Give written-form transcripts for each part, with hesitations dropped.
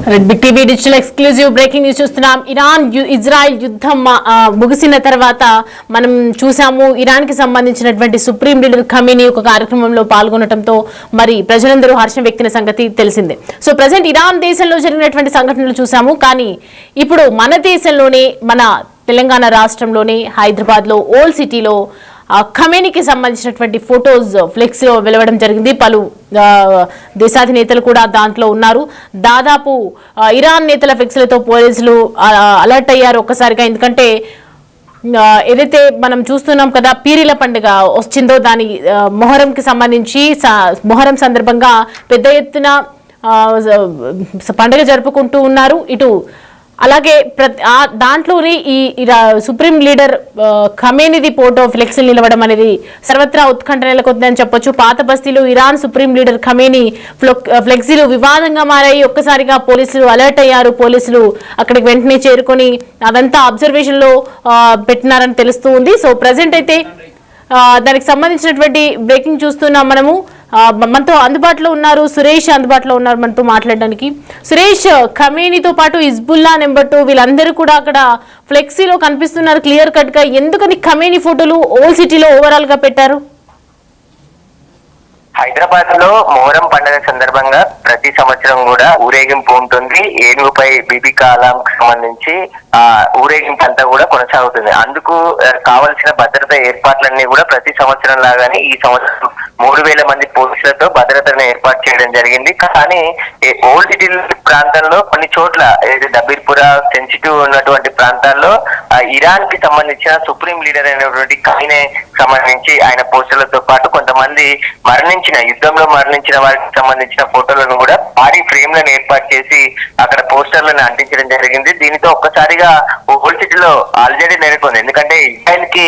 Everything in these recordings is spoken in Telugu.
Big TV digital exclusive breaking news చూస్తున్నాం. ఇరాన్ ఇజ్రాయెల్ యుద్ధం ముగిసిన తర్వాత మనం చూసాము ఇరాన్ కి సంబంధించినటువంటి సుప్రీం లీడర్ ఖమేనీ ఒక కార్యక్రమంలో పాల్గొనడంతో మరి ప్రజలందరూ హర్షం వ్యక్తిన సంగతి తెలిసిందే. సో ప్రజెంట్ ఇరాన్ దేశంలో జరిగినటువంటి సంఘటనలు చూసాము. కానీ ఇప్పుడు మన దేశంలోనే మన తెలంగాణ రాష్ట్రంలోనే హైదరాబాద్ లో ఓల్డ్ సిటీలో ఖమేనీకి సంబంధించినటువంటి ఫొటోస్ ఫ్లెక్స్ లో వెలవడం జరిగింది. పలు దేశాధినేతలు కూడా దాంట్లో ఉన్నారు. దాదాపు ఇరాన్ నేతల ఫ్లెక్స్లతో పోలీసులు అలర్ట్ అయ్యారు ఒక్కసారిగా. ఎందుకంటే ఏదైతే మనం చూస్తున్నాం కదా, పీరీల పండుగ వచ్చిందో దాని మొహరంకి సంబంధించి మొహరం సందర్భంగా పెద్ద ఎత్తున పండుగ జరుపుకుంటూ ఉన్నారు. ఇటు అలాగే దాంట్లోనే ఈ సుప్రీం లీడర్ ఖమేనీది ఫోటో ఫ్లెక్స్ నిలవడం అనేది సర్వత్రా ఉత్కంఠ నెలకొందని చెప్పొచ్చు. పాత బస్తీలో ఇరాన్ సుప్రీం లీడర్ ఖమేనీ ఫ్లెక్సీలు వివాదంగా మారాయి. ఒక్కసారిగా పోలీసులు అలర్ట్ అయ్యారు. పోలీసులు అక్కడికి వెంటనే చేరుకొని అదంతా అబ్జర్వేషన్ లో పెట్టినారని తెలుస్తూ ఉంది. సో ప్రజెంట్ అయితే దానికి సంబంధించినటువంటి బ్రేకింగ్ చూస్తున్నాం మనము. మనతో అందుబాటులో ఉన్నారు సురేష్, అందుబాటులో ఉన్నారు మనతో మాట్లాడడానికి. సురేష్, ఖమేనీతో పాటు హిజ్బుల్లా నెంబర్ 2 వీళ్ళందరూ కూడా అక్కడ ఫ్లెక్సీలో కనిపిస్తున్నారు క్లియర్ కట్ గా. ఎందుకని ఖమేనీ ఫోటోలు ఓల్డ్ సిటీలో ఓవరాల్ గా పెట్టారు? హైదరాబాద్ లో మొహరం పండుగ సందర్భంగా ప్రతి సంవత్సరం కూడా ఊరేగింపు ఉంటుంది. ఏనుగుపై బీబీ కాలాం సంబంధించి ఆ ఊరేగింపు అంతా కూడా కొనసాగుతుంది. అందుకు కావలసిన భద్రత ఏర్పాట్లన్నీ కూడా ప్రతి సంవత్సరం లాగానే ఈ సంవత్సరం 3000 మంది పోలీసులతో భద్రతను ఏర్పాటు చేయడం జరిగింది. కానీ ఓల్డ్ సిటీ ప్రాంతంలో కొన్ని చోట్ల దబీర్పుర సెన్సిటివ్ ఉన్నటువంటి ప్రాంతాల్లో ఇరాన్ కి సంబంధించిన సుప్రీం లీడర్ అయినటువంటి ఖమేనీ సంబంధించి ఆయన పోస్టర్లతో పాటు కొంతమంది యుద్ధంలో మరణించిన వారికి సంబంధించిన ఫోటోలను కూడా భారీ ఫ్రేమ్లను ఏర్పాటు చేసి అక్కడ పోస్టర్లను అంటించడం జరిగింది. దీనితో ఒక్కసారిగా ఓల్డ్ సిటీలో ఆల్రెడీ నెలకొంది. ఎందుకంటే ఇజ్రాయెల్ కి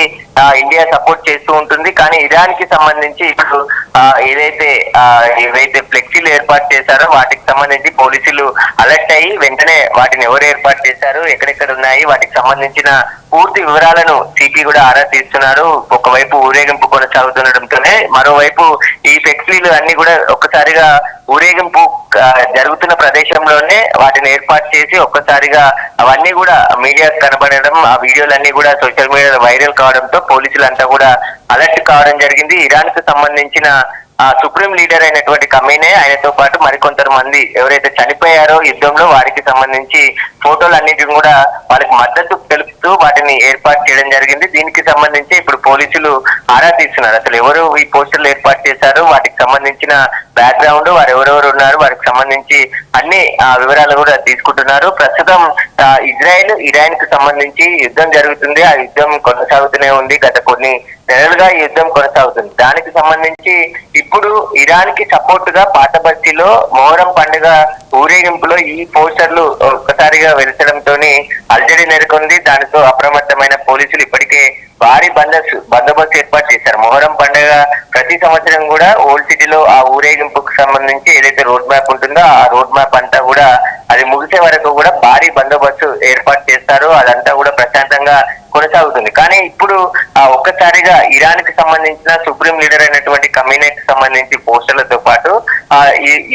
ఇండియా సపోర్ట్ చేస్తూ ఉంటుంది. కానీ ఇరాన్ కి సంబంధించి ఇప్పుడు ఏవైతే ఫ్లెక్సీలు ఏర్పాటు చేశారో వాటికి సంబంధించి పోలీసులు అలర్ట్ అయ్యి వెంటనే వాటిని ఎవరు ఏర్పాటు చేశారు, ఎక్కడెక్కడ ఉన్నాయి, వాటికి సంబంధించిన పూర్తి వివరాలను సిపి కూడా ఆరా తీస్తున్నారు. ఒకవైపు ఊరేగింపు కొనసాగుతుండటంతోనే మరోవైపు ఈ ఫ్లెక్సీలు అన్ని కూడా ఒక్కసారిగా ఊరేగింపు జరుగుతున్న ప్రదేశంలోనే వాటిని ఏర్పాటు చేసి ఒక్కసారిగా అవన్నీ కూడా మీడియా కనబడడం, ఆ వీడియోలన్నీ కూడా సోషల్ మీడియాలో వైరల్ కావడంతో పోలీసులంతా కూడా అలర్ట్ కావడం జరిగింది. ఇరాన్ కు సంబంధించిన సుప్రీం లీడర్ అయినటువంటి ఖమేనీ ఆయనతో పాటు మరికొందరు మంది ఎవరైతే చనిపోయారో యుద్ధంలో వారికి సంబంధించి ఫోటోలన్నిటిని కూడా వాళ్ళకి మద్దతు తెలుపుతూ వాటిని ఏర్పాటు చేయడం జరిగింది. దీనికి సంబంధించి ఇప్పుడు పోలీసులు ఆరా తీస్తున్నారు. అసలు ఎవరు ఈ పోస్టర్లు ఏర్పాటు చేశారు, వాటికి సంబంధించిన బ్యాక్గ్రౌండ్, వారు ఎవరెవరు ఉన్నారు, వారికి సంబంధించి అన్ని వివరాలు కూడా తీసుకుంటున్నారు. ప్రస్తుతం ఇరాన్ కు సంబంధించి యుద్ధం జరుగుతుంది. ఆ యుద్ధం కొనసాగుతూనే ఉంది. గత కొన్ని నెలలుగా ఈ యుద్ధం కొనసాగుతుంది. దానికి సంబంధించి ఇప్పుడు ఇరాన్ కి సపోర్ట్ గా పాత బస్తీలో మొహరం పండుగ ఊరేగింపులో ఈ పోస్టర్లు ఒక్కసారిగా వెలిసడంతో అల్జడి నెలకొంది. దానితో అప్రమత్తమైన పోలీసులు ఇప్పటికే భారీ బందోబస్తు ఏర్పాటు చేశారు. మొహరం పండుగ ప్రతి సంవత్సరం కూడా ఓల్డ్ సిటీలో ఆ ఊరేగింపుకు సంబంధించి ఏదైతే రోడ్ మ్యాప్ ఉంటుందో ఆ రోడ్ మ్యాప్ అంతా కూడా అది ముగిసే వరకు కూడా భారీ బందోబస్తు ఏర్పాటు చేస్తారు. అదంతా కూడా ప్రశాంతంగా కొనసాగుతుంది. కానీ ఇప్పుడు ఒక్కసారిగా ఇరాన్ కి సంబంధించిన సుప్రీం లీడర్ అయినటువంటి ఖమేనీకి సంబంధించి పోస్టర్లతో పాటు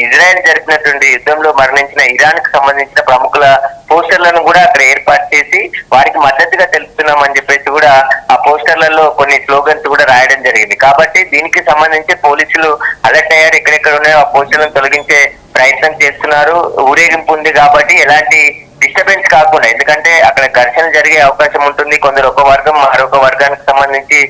ఇజ్రాయెల్ జరిపినటువంటి యుద్ధంలో మరణించిన ఇరాన్ కి సంబంధించిన ప్రముఖుల పోస్టర్లను కూడా అక్కడ ఏర్పాటు చేసి వారికి మద్దతుగా తెలుపుతున్నామని చెప్పేసి కూడా ఆ పోస్టర్లలో కొన్ని స్లోగన్స్ కూడా రాయడం జరిగింది. కాబట్టి దీనికి సంబంధించి పోలీసులు అలర్ట్ అయ్యారు. ఎక్కడెక్కడ ఉన్నాయో ఆ పోస్టర్లను తొలగించే ప్రయత్నం చేస్తున్నారు. ఊరేగింపు ఉంది కాబట్టి ఎలాంటి డిస్టర్బెన్స్ కాకుండా, ఎందుకంటే అక్కడ ఘర్షణ జరిగే అవకాశం ఉంటుంది. కొందరు ఒక వర్గం మరొక వర్గానికి సంబంధించి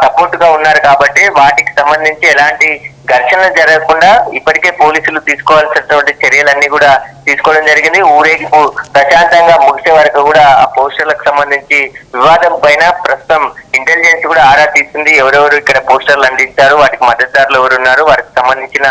సపోర్ట్ గా ఉన్నారు కాబట్టి వాటికి సంబంధించి ఎలాంటి ఘర్షణ జరగకుండా ఇప్పటికే పోలీసులు తీసుకోవాల్సినటువంటి చర్యలన్నీ కూడా తీసుకోవడం జరిగింది. ఊరేగింపు ప్రశాంతంగా ముగిసే వరకు కూడా ఆ పోస్టర్లకు సంబంధించి వివాదం పైన ప్రస్తుతం ఇంటెలిజెన్స్ కూడా ఆరా తీస్తుంది. ఎవరెవరు ఇక్కడ పోస్టర్లు అందించారు, వాటికి మద్దతుదారులు ఎవరున్నారు, వారికి సంబంధించిన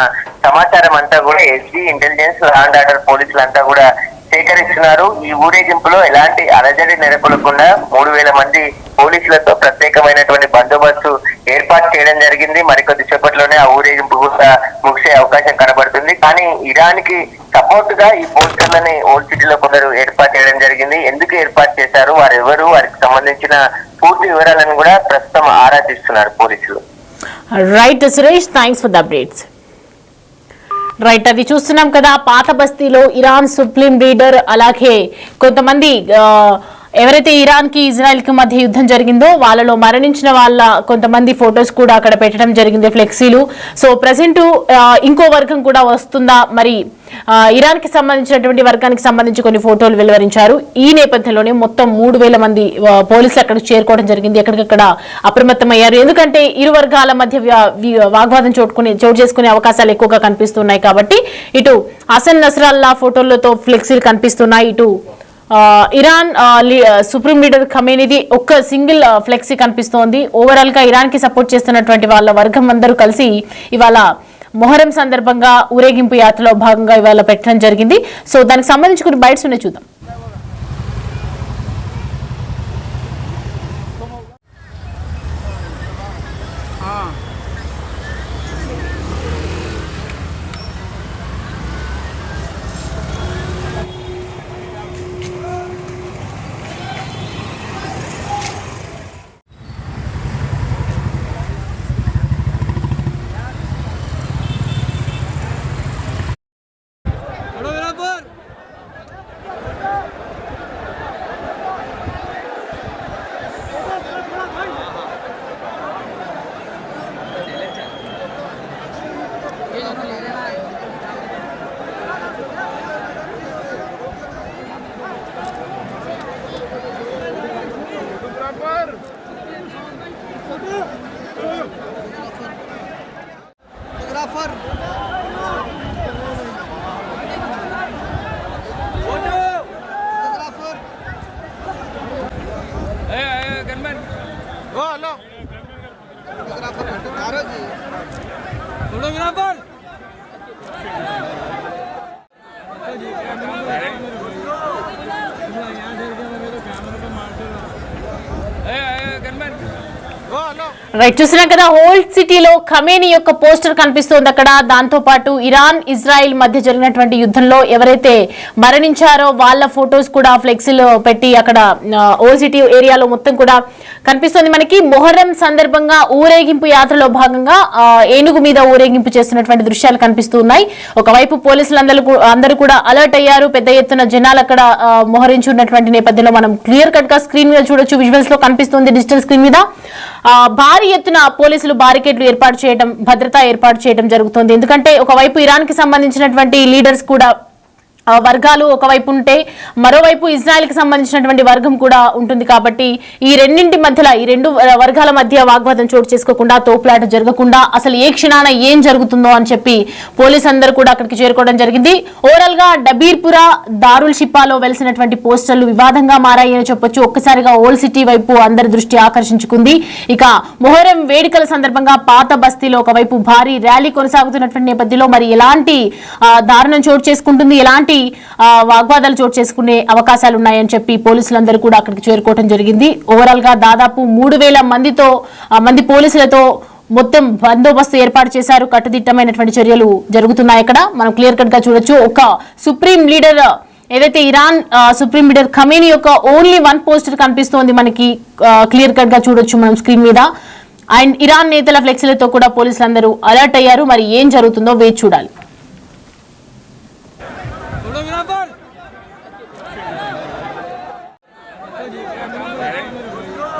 సమాచారం అంతా కూడా SB, intelligence, law and order పోలీసులు అంతా కూడా సేకరిస్తున్నారు. ఈ ఊరేగింపులో ఎలాంటి అలజడి నెలకొనకుండా 3000 మంది పోలీసులతో ప్రత్యేకమైనటువంటి బందోబస్తు ఏర్పాటు చేయడం జరిగింది. మరికొద్ది సేపట్లోనే ఆ ఊరేగింపు కూడా ముగిసే అవకాశం కనబడుతుంది. కానీ ఇరాన్ కి సపోర్ట్ గా ఈ పోస్టర్లని ఓల్డ్ సిటీలో కొందరు ఏర్పాటు చేయడం జరిగింది. ఎందుకు ఏర్పాటు చేశారు, వారు ఎవరు, వారికి సంబంధించిన పూర్తి వివరాలను కూడా ప్రస్తుతం ఆరా తీస్తున్నారు పోలీసులు. Right Suresh, thanks for the updates. Right, అది చూస్తున్నాం కదా. పాత బస్తీలో ఇరాన్ సుప్రీం లీడర్ అలాగే కొంతమంది ఎవరైతే ఇరాన్ కి ఇజ్రాయెల్ కి మధ్య యుద్ధం జరిగిందో వాళ్ళలో మరణించిన వాళ్ళ కొంతమంది ఫొటోస్ కూడా అక్కడ పెట్టడం జరిగింది, ఫ్లెక్సీలు. సో ప్రెసెంట్ ఇంకో వర్గం కూడా వస్తుందా మరి? ఇరాన్ కి సంబంధించినటువంటి వర్గానికి సంబంధించి కొన్ని ఫోటోలు వెలువరించారు. ఈ నేపథ్యంలోనే మొత్తం 3,000 మంది పోలీసులు అక్కడికి చేరుకోవడం జరిగింది. ఎక్కడికక్కడ అప్రమత్తమయ్యారు. ఎందుకంటే ఇరు వర్గాల మధ్య వాగ్వాదం చోటు చేసుకునే అవకాశాలు ఎక్కువగా కనిపిస్తున్నాయి కాబట్టి ఇటు హసన్ నస్రల్లా ఫోటోలతో ఫ్లెక్సీలు కనిపిస్తున్నాయి, ఇటు ఇరాన్ సుప్రీం లీడర్ ఖమేనీది ఒక్క సింగిల్ ఫ్లెక్సీ కనిపిస్తోంది. ఓవరాల్ గా ఇరాన్ కి సపోర్ట్ చేస్తున్నటువంటి వాళ్ళ వర్గం అందరూ కలిసి ఇవాళ మొహరం సందర్భంగా ఊరేగింపు యాత్రలో భాగంగా ఇవాళ పెట్టడం జరిగింది. సో దానికి సంబంధించి కొన్ని బైట్స్ ఉన్నాయి, చూద్దాం. రైట్, చూసినాం కదా హోల్ సిటీలో ఖమేనీ యొక్క పోస్టర్ కనిపిస్తోంది అక్కడ. దాంతో పాటు ఇరాన్ ఇజ్రాయిల్ మధ్య జరిగినటువంటి యుద్ధంలో ఎవరైతే మరణించారో వాళ్ళ ఫొటోస్ కూడా ఫ్లెక్సీలో పెట్టి అక్కడ హోల్ సిటీ ఏరియాలో మొత్తం కూడా కనిపిస్తోంది మనకి. మొహర్రం సందర్భంగా ఊరేగింపు యాత్రలో భాగంగా ఏనుగు మీద ఊరేగింపు చేస్తున్నటువంటి దృశ్యాలు కనిపిస్తున్నాయి. ఒకవైపు పోలీసులు అందరూ కూడా అలర్ట్ అయ్యారు. పెద్ద ఎత్తున జనాలు అక్కడ మోహరించి ఉన్నటువంటి నేపథ్యంలో మనం క్లియర్ కట్ గా స్క్రీన్ మీద చూడొచ్చు, విజువల్స్ లో కనిపిస్తుంది డిజిటల్ స్క్రీన్ మీద. భారీ ఎత్తున పోలీసులు బారికేడ్లు ఏర్పాటు చేయడం, భద్రత ఏర్పాటు చేయడం జరుగుతుంది. ఎందుకంటే ఒకవైపు ఇరాన్ కి సంబంధించినటువంటి లీడర్స్ కూడా వర్గాలు ఒకవైపు ఉంటే మరోవైపు ఇజ్రాయెల్ కి సంబంధించినటువంటి వర్గం కూడా ఉంటుంది కాబట్టి ఈ రెండింటి మధ్యలో ఈ రెండు వర్గాల మధ్య వాగ్వాదం చోటు చేసుకోకుండా, తోపులాట జరగకుండా అసలు ఏ క్షణాన ఏం జరుగుతుందో అని చెప్పి పోలీసు అందరూ కూడా అక్కడికి చేరుకోవడం జరిగింది. ఓవరాల్ గా డబీర్పురా, దారుల్ షిఫాలో వెలిసినటువంటి పోస్టర్లు వివాదంగా మారాయి అని చెప్పొచ్చు. ఒక్కసారిగా ఓల్డ్ సిటీ వైపు అందరి దృష్టి ఆకర్షించుకుంది. ఇక మొహరం వేడుకల సందర్భంగా పాత బస్తీలో ఒకవైపు భారీ ర్యాలీ కొనసాగుతున్నటువంటి నేపథ్యంలో మరి ఎలాంటి దారుణం చోటు చేసుకుంటుంది, ఎలాంటి వాగ్వాదాలు చోటు చేసుకునే అవకాశాలు ఉన్నాయని చెప్పి పోలీసులందరూ కూడా అక్కడికి చేరుకోవడం జరిగింది. ఓవరాల్ గా దాదాపు 3,000 మంది పోలీసులతో మొత్తం బందోబస్తు ఏర్పాటు చేశారు. కట్టుదిట్టమైనటువంటి చర్యలు జరుగుతున్నాయి అక్కడ. మనం క్లియర్ కట్ గా చూడొచ్చు. ఒక సుప్రీం లీడర్ ఏదైతే ఇరాన్ సుప్రీం లీడర్ ఖమేనీ యొక్క ఓన్లీ 1 పోస్టర్ కనిపిస్తోంది మనకి, క్లియర్ కట్ గా చూడొచ్చు మనం స్క్రీన్ మీద. అండ్ ఇరాన్ నేతల ఫ్లెక్సీలతో కూడా పోలీసులందరూ అలర్ట్ అయ్యారు. మరి ఏం జరుగుతుందో వేచి చూడాలి.